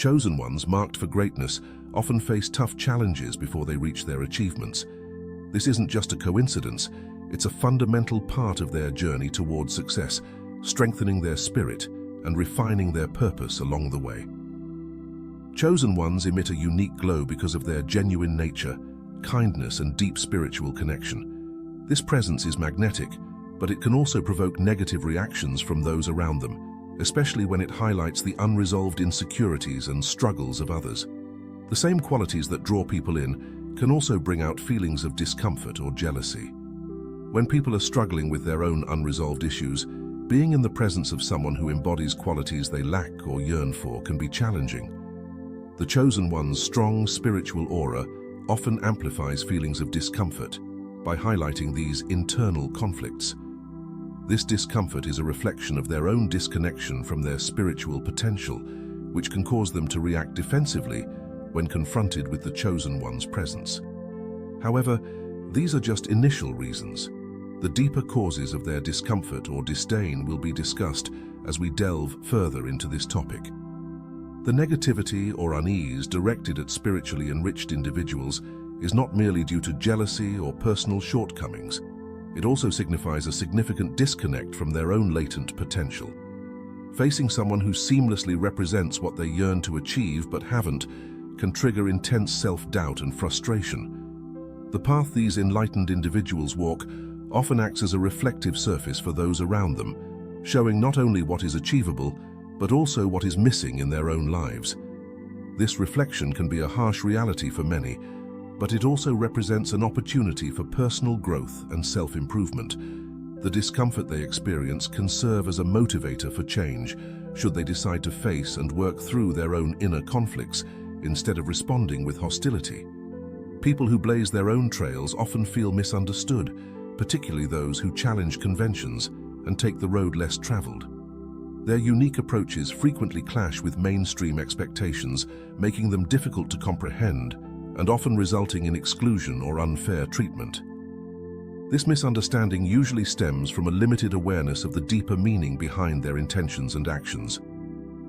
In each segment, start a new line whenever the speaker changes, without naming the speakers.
Chosen ones marked for greatness often face tough challenges before they reach their achievements. This isn't just a coincidence, it's a fundamental part of their journey towards success, strengthening their spirit and refining their purpose along the way. Chosen ones emit a unique glow because of their genuine nature, kindness, and deep spiritual connection. This presence is magnetic, but it can also provoke negative reactions from those around them, especially when it highlights the unresolved insecurities and struggles of others. The same qualities that draw people in can also bring out feelings of discomfort or jealousy. When people are struggling with their own unresolved issues, being in the presence of someone who embodies qualities they lack or yearn for can be challenging. The chosen one's strong spiritual aura often amplifies feelings of discomfort by highlighting these internal conflicts. This discomfort is a reflection of their own disconnection from their spiritual potential, which can cause them to react defensively when confronted with the chosen one's presence. However, these are just initial reasons. The deeper causes of their discomfort or disdain will be discussed as we delve further into this topic. The negativity or unease directed at spiritually enriched individuals is not merely due to jealousy or personal shortcomings. It also signifies a significant disconnect from their own latent potential. Facing someone who seamlessly represents what they yearn to achieve but haven't can trigger intense self-doubt and frustration. The path these enlightened individuals walk often acts as a reflective surface for those around them, showing not only what is achievable, but also what is missing in their own lives. This reflection can be a harsh reality for many, but it also represents an opportunity for personal growth and self-improvement. The discomfort they experience can serve as a motivator for change, should they decide to face and work through their own inner conflicts instead of responding with hostility. People who blaze their own trails often feel misunderstood, particularly those who challenge conventions and take the road less traveled. Their unique approaches frequently clash with mainstream expectations, making them difficult to comprehend and often resulting in exclusion or unfair treatment. This misunderstanding usually stems from a limited awareness of the deeper meaning behind their intentions and actions.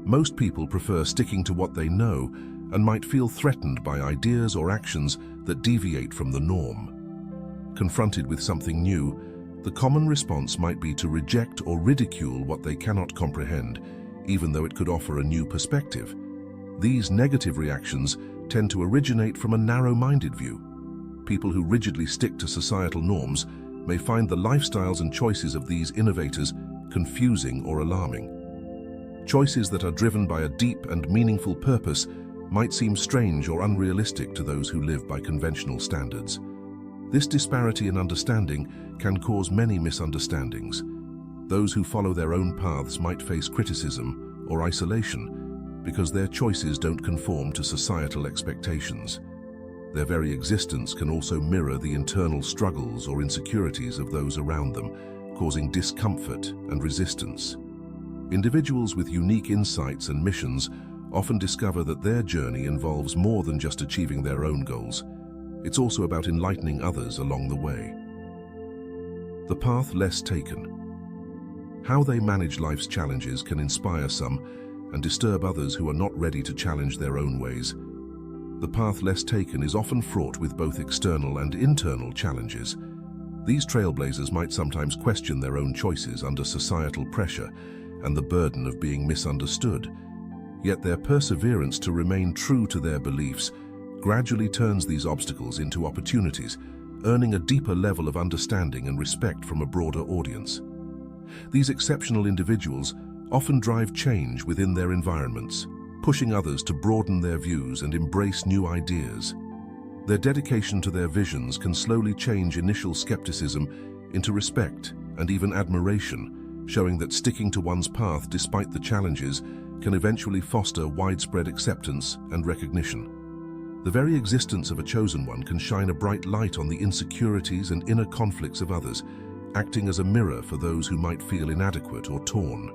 Most people prefer sticking to what they know and might feel threatened by ideas or actions that deviate from the norm. Confronted with something new, the common response might be to reject or ridicule what they cannot comprehend, even though it could offer a new perspective. These negative reactions tend to originate from a narrow-minded view. People who rigidly stick to societal norms may find the lifestyles and choices of these innovators confusing or alarming. Choices that are driven by a deep and meaningful purpose might seem strange or unrealistic to those who live by conventional standards. This disparity in understanding can cause many misunderstandings. Those who follow their own paths might face criticism or isolation because their choices don't conform to societal expectations. Their very existence can also mirror the internal struggles or insecurities of those around them, causing discomfort and resistance. Individuals with unique insights and missions often discover that their journey involves more than just achieving their own goals. It's also about enlightening others along the way. The path less taken. How they manage life's challenges can inspire some and disturb others who are not ready to challenge their own ways. The path less taken is often fraught with both external and internal challenges. These trailblazers might sometimes question their own choices under societal pressure and the burden of being misunderstood. Yet their perseverance to remain true to their beliefs gradually turns these obstacles into opportunities, earning a deeper level of understanding and respect from a broader audience. These exceptional individuals often drive change within their environments, pushing others to broaden their views and embrace new ideas. Their dedication to their visions can slowly change initial skepticism into respect and even admiration, showing that sticking to one's path despite the challenges can eventually foster widespread acceptance and recognition. The very existence of a chosen one can shine a bright light on the insecurities and inner conflicts of others, acting as a mirror for those who might feel inadequate or torn.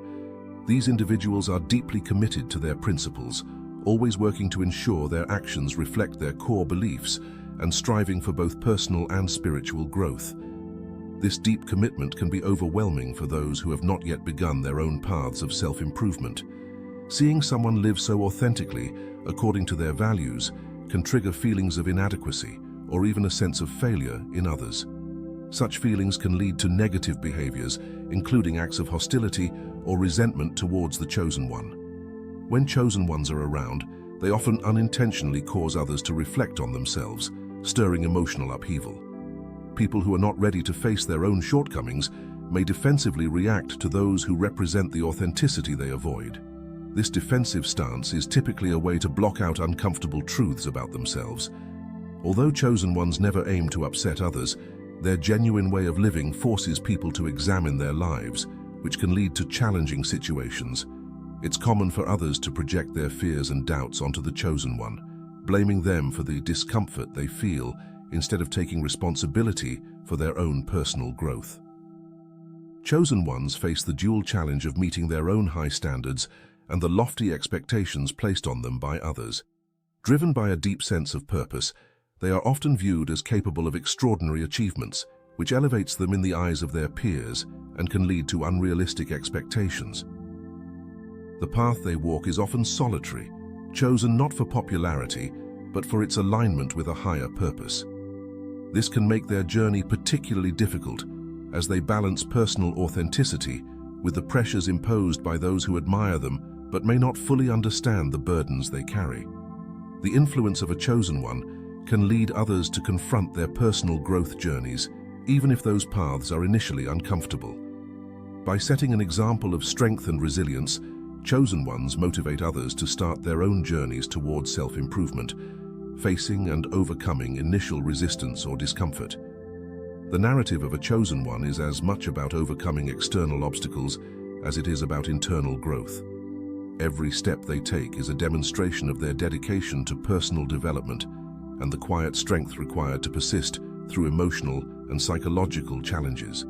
These individuals are deeply committed to their principles, always working to ensure their actions reflect their core beliefs and striving for both personal and spiritual growth. This deep commitment can be overwhelming for those who have not yet begun their own paths of self-improvement. Seeing someone live so authentically, according to their values, can trigger feelings of inadequacy or even a sense of failure in others. Such feelings can lead to negative behaviors, including acts of hostility or resentment towards the chosen one. When chosen ones are around, they often unintentionally cause others to reflect on themselves, stirring emotional upheaval. People who are not ready to face their own shortcomings may defensively react to those who represent the authenticity they avoid. This defensive stance is typically a way to block out uncomfortable truths about themselves. Although chosen ones never aim to upset others, their genuine way of living forces people to examine their lives, which can lead to challenging situations. It's common for others to project their fears and doubts onto the chosen one, blaming them for the discomfort they feel instead of taking responsibility for their own personal growth. Chosen ones face the dual challenge of meeting their own high standards and the lofty expectations placed on them by others. Driven by a deep sense of purpose, they are often viewed as capable of extraordinary achievements, which elevates them in the eyes of their peers and can lead to unrealistic expectations. The path they walk is often solitary, chosen not for popularity, but for its alignment with a higher purpose. This can make their journey particularly difficult as they balance personal authenticity with the pressures imposed by those who admire them but may not fully understand the burdens they carry. The influence of a chosen one can lead others to confront their personal growth journeys, even if those paths are initially uncomfortable. By setting an example of strength and resilience, chosen ones motivate others to start their own journeys towards self-improvement, facing and overcoming initial resistance or discomfort. The narrative of a chosen one is as much about overcoming external obstacles as it is about internal growth. Every step they take is a demonstration of their dedication to personal development and the quiet strength required to persist through emotional and psychological challenges.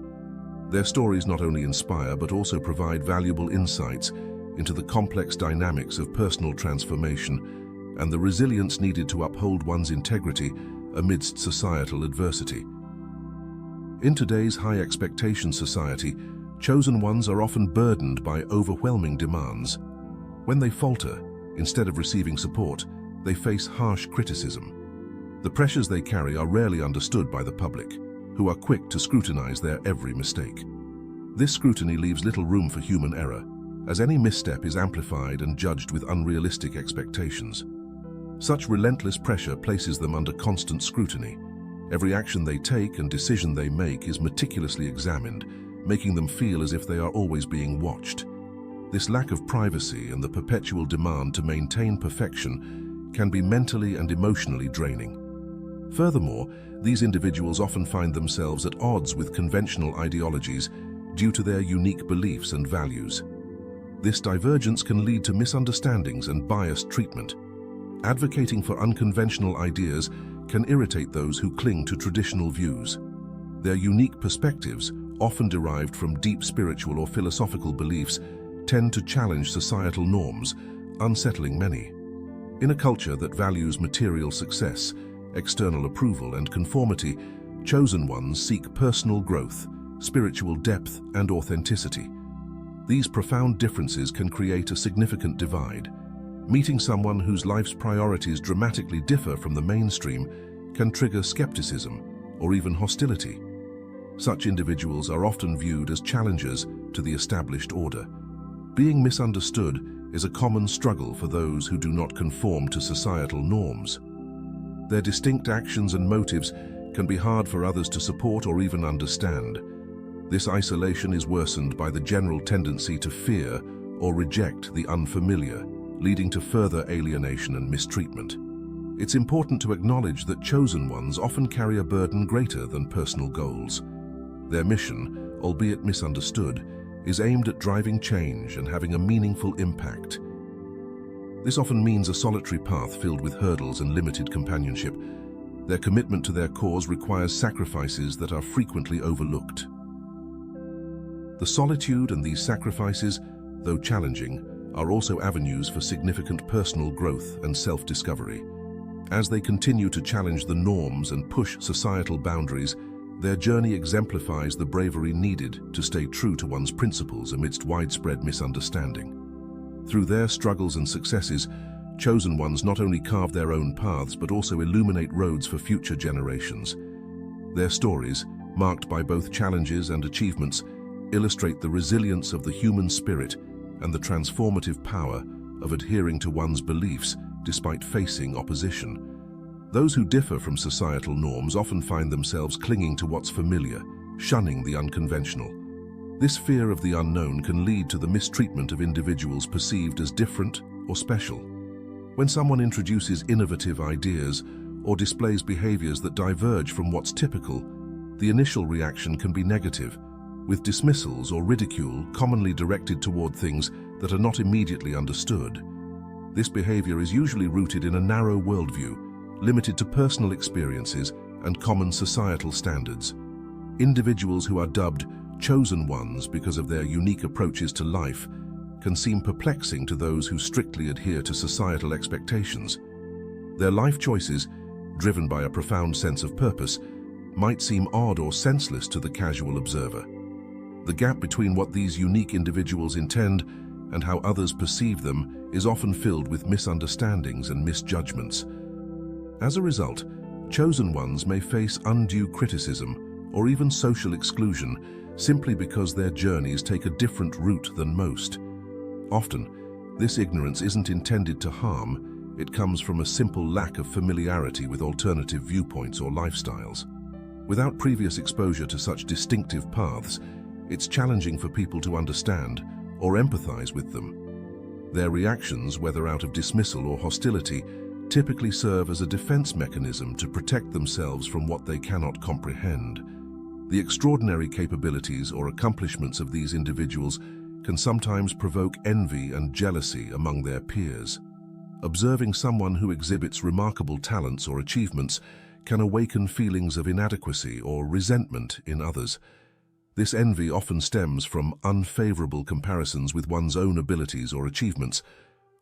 Their stories not only inspire but also provide valuable insights into the complex dynamics of personal transformation and the resilience needed to uphold one's integrity amidst societal adversity. In today's high-expectation society, chosen ones are often burdened by overwhelming demands. When they falter, instead of receiving support, they face harsh criticism. The pressures they carry are rarely understood by the public, who are quick to scrutinize their every mistake. This scrutiny leaves little room for human error, as any misstep is amplified and judged with unrealistic expectations. Such relentless pressure places them under constant scrutiny. Every action they take and decision they make is meticulously examined, making them feel as if they are always being watched. This lack of privacy and the perpetual demand to maintain perfection can be mentally and emotionally draining. Furthermore, these individuals often find themselves at odds with conventional ideologies due to their unique beliefs and values. This divergence can lead to misunderstandings and biased treatment. Advocating for unconventional ideas can irritate those who cling to traditional views. Their unique perspectives, often derived from deep spiritual or philosophical beliefs, tend to challenge societal norms, unsettling many. In a culture that values material success, external approval, and conformity, chosen ones seek personal growth, spiritual depth, and authenticity. These profound differences can create a significant divide. Meeting someone whose life's priorities dramatically differ from the mainstream can trigger skepticism or even hostility. Such individuals are often viewed as challengers to the established order. Being misunderstood is a common struggle for those who do not conform to societal norms. Their distinct actions and motives can be hard for others to support or even understand. This isolation is worsened by the general tendency to fear or reject the unfamiliar, leading to further alienation and mistreatment. It's important to acknowledge that chosen ones often carry a burden greater than personal goals. Their mission, albeit misunderstood, is aimed at driving change and having a meaningful impact. This often means a solitary path filled with hurdles and limited companionship. Their commitment to their cause requires sacrifices that are frequently overlooked. The solitude and these sacrifices, though challenging, are also avenues for significant personal growth and self-discovery. As they continue to challenge the norms and push societal boundaries, their journey exemplifies the bravery needed to stay true to one's principles amidst widespread misunderstanding. Through their struggles and successes, chosen ones not only carve their own paths but also illuminate roads for future generations. Their stories, marked by both challenges and achievements, illustrate the resilience of the human spirit and the transformative power of adhering to one's beliefs despite facing opposition. Those who differ from societal norms often find themselves clinging to what's familiar, shunning the unconventional. This fear of the unknown can lead to the mistreatment of individuals perceived as different or special. When someone introduces innovative ideas or displays behaviors that diverge from what's typical, the initial reaction can be negative, with dismissals or ridicule commonly directed toward things that are not immediately understood. This behavior is usually rooted in a narrow worldview, limited to personal experiences and common societal standards. Individuals who are dubbed chosen ones because of their unique approaches to life can seem perplexing to those who strictly adhere to societal expectations. Their life choices, driven by a profound sense of purpose, might seem odd or senseless to the casual observer. The gap between what these unique individuals intend and how others perceive them is often filled with misunderstandings and misjudgments. As a result, chosen ones may face undue criticism or even social exclusion simply because their journeys take a different route than most. Often, this ignorance isn't intended to harm, it comes from a simple lack of familiarity with alternative viewpoints or lifestyles. Without previous exposure to such distinctive paths, it's challenging for people to understand or empathize with them. Their reactions, whether out of dismissal or hostility, typically serve as a defense mechanism to protect themselves from what they cannot comprehend. The extraordinary capabilities or accomplishments of these individuals can sometimes provoke envy and jealousy among their peers. Observing someone who exhibits remarkable talents or achievements can awaken feelings of inadequacy or resentment in others. This envy often stems from unfavorable comparisons with one's own abilities or achievements.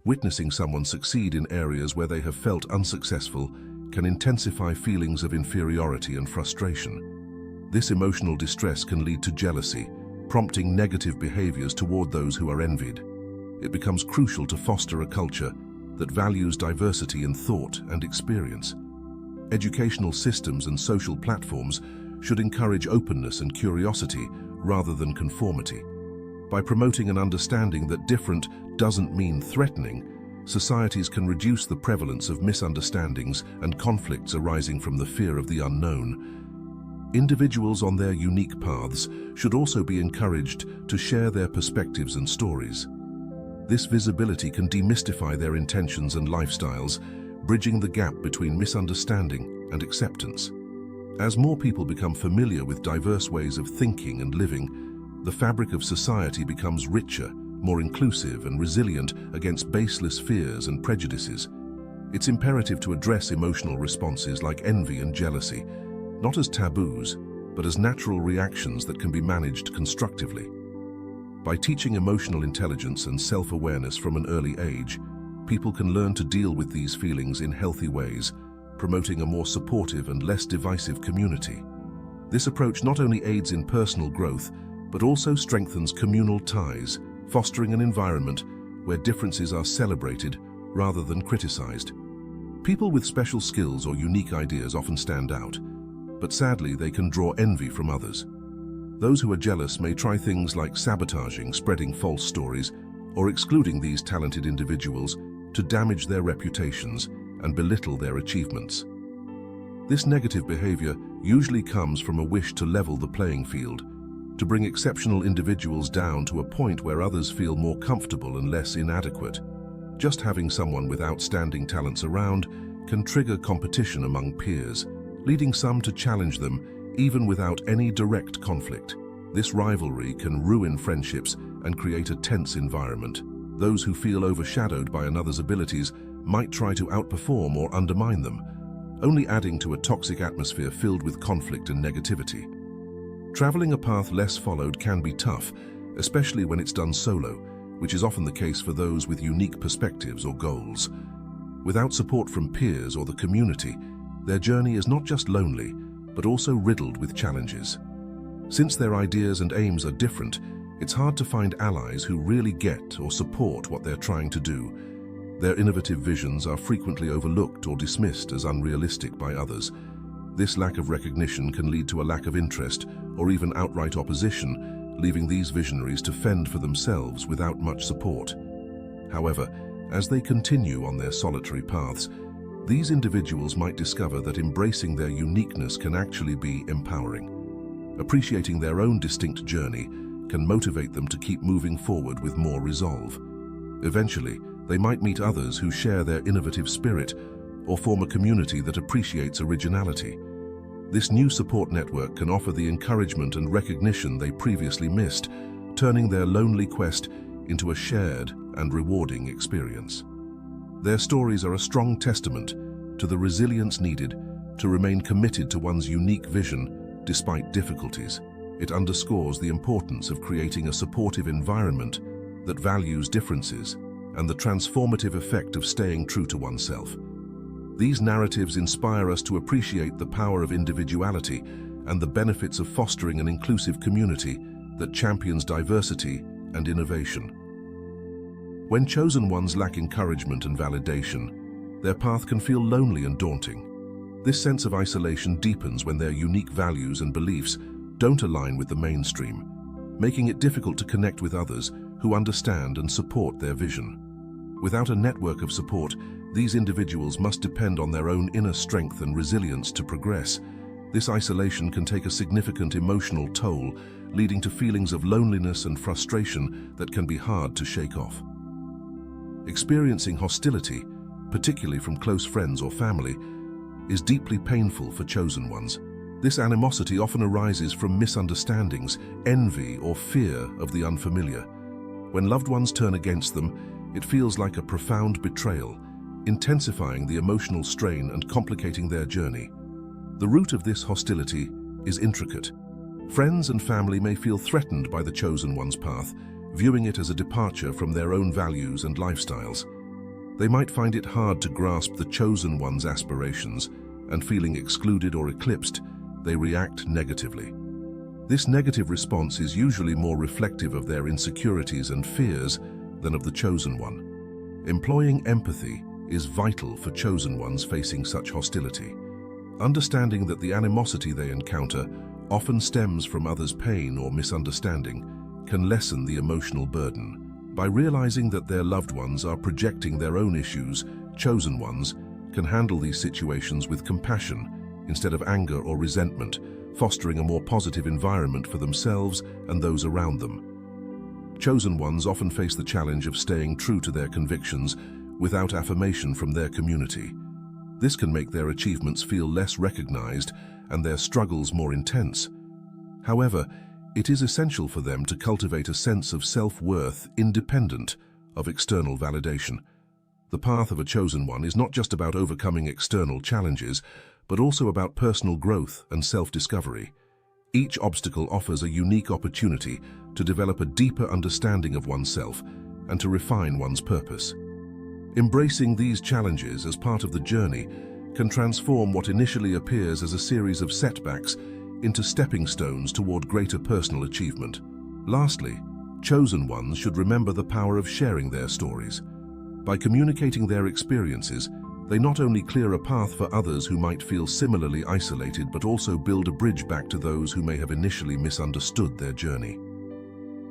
Witnessing someone succeed in areas where they have felt unsuccessful can intensify feelings of inferiority and frustration. This emotional distress can lead to jealousy, prompting negative behaviors toward those who are envied. It becomes crucial to foster a culture that values diversity in thought and experience. Educational systems and social platforms should encourage openness and curiosity rather than conformity. By promoting an understanding that different doesn't mean threatening, societies can reduce the prevalence of misunderstandings and conflicts arising from the fear of the unknown. Individuals on their unique paths should also be encouraged to share their perspectives and stories. This visibility can demystify their intentions and lifestyles, bridging the gap between misunderstanding and acceptance. As more people become familiar with diverse ways of thinking and living, the fabric of society becomes richer, more inclusive and resilient against baseless fears and prejudices. It's imperative to address emotional responses like envy and jealousy, not as taboos, but as natural reactions that can be managed constructively. By teaching emotional intelligence and self-awareness from an early age, people can learn to deal with these feelings in healthy ways, promoting a more supportive and less divisive community. This approach not only aids in personal growth, but also strengthens communal ties, fostering an environment where differences are celebrated rather than criticized. People with special skills or unique ideas often stand out, but sadly they can draw envy from others. Those who are jealous may try things like sabotaging, spreading false stories, or excluding these talented individuals to damage their reputations and belittle their achievements. This negative behavior usually comes from a wish to level the playing field, to bring exceptional individuals down to a point where others feel more comfortable and less inadequate. Just having someone with outstanding talents around can trigger competition among peers, leading some to challenge them even without any direct conflict. This rivalry can ruin friendships and create a tense environment. Those who feel overshadowed by another's abilities might try to outperform or undermine them, only adding to a toxic atmosphere filled with conflict and negativity. Traveling a path less followed can be tough, especially when it's done solo, which is often the case for those with unique perspectives or goals. Without support from peers or the community, their journey is not just lonely, but also riddled with challenges. Since their ideas and aims are different, It's hard to find allies who really get or support what they're trying to do. Their innovative visions are frequently overlooked or dismissed as unrealistic by others. This lack of recognition can lead to a lack of interest or even outright opposition, leaving these visionaries to fend for themselves without much support. However, as they continue on their solitary paths, these individuals might discover that embracing their uniqueness can actually be empowering. Appreciating their own distinct journey can motivate them to keep moving forward with more resolve. Eventually, they might meet others who share their innovative spirit or form a community that appreciates originality. This new support network can offer the encouragement and recognition they previously missed, turning their lonely quest into a shared and rewarding experience. Their stories are a strong testament to the resilience needed to remain committed to one's unique vision despite difficulties. It underscores the importance of creating a supportive environment that values differences and the transformative effect of staying true to oneself. These narratives inspire us to appreciate the power of individuality and the benefits of fostering an inclusive community that champions diversity and innovation. When chosen ones lack encouragement and validation, their path can feel lonely and daunting. This sense of isolation deepens when their unique values and beliefs don't align with the mainstream, making it difficult to connect with others who understand and support their vision. Without a network of support, these individuals must depend on their own inner strength and resilience to progress. This isolation can take a significant emotional toll, leading to feelings of loneliness and frustration that can be hard to shake off. Experiencing hostility, particularly from close friends or family, is deeply painful for chosen ones. This animosity often arises from misunderstandings, envy, or fear of the unfamiliar. When loved ones turn against them, it feels like a profound betrayal, intensifying the emotional strain and complicating their journey. The root of this hostility is intricate. Friends and family may feel threatened by the chosen one's path, viewing it as a departure from their own values and lifestyles. They might find it hard to grasp the chosen one's aspirations, and feeling excluded or eclipsed, they react negatively. This negative response is usually more reflective of their insecurities and fears than of the chosen one. Employing empathy is vital for chosen ones facing such hostility. Understanding that the animosity they encounter often stems from others' pain or misunderstanding can lessen the emotional burden. By realizing that their loved ones are projecting their own issues, chosen ones can handle these situations with compassion instead of anger or resentment, fostering a more positive environment for themselves and those around them. Chosen ones often face the challenge of staying true to their convictions without affirmation from their community. This can make their achievements feel less recognized and their struggles more intense. However, it is essential for them to cultivate a sense of self-worth independent of external validation. The path of a chosen one is not just about overcoming external challenges, but also about personal growth and self-discovery. Each obstacle offers a unique opportunity to develop a deeper understanding of oneself and to refine one's purpose. Embracing these challenges as part of the journey can transform what initially appears as a series of setbacks into stepping stones toward greater personal achievement. Lastly, chosen ones should remember the power of sharing their stories. By communicating their experiences, they not only clear a path for others who might feel similarly isolated, but also build a bridge back to those who may have initially misunderstood their journey.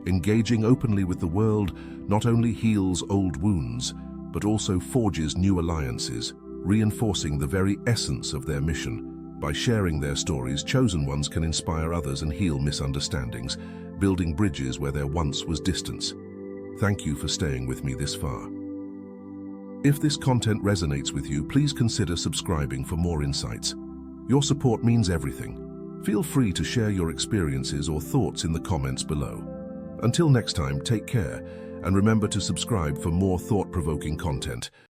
Engaging openly with the world not only heals old wounds, but also forges new alliances, reinforcing the very essence of their mission. By sharing their stories, chosen ones can inspire others and heal misunderstandings, building bridges where there once was distance. Thank you for staying with me this far. If this content resonates with you, please consider subscribing for more insights. Your support means everything. Feel free to share your experiences or thoughts in the comments below. Until next time, take care, and remember to subscribe for more thought-provoking content.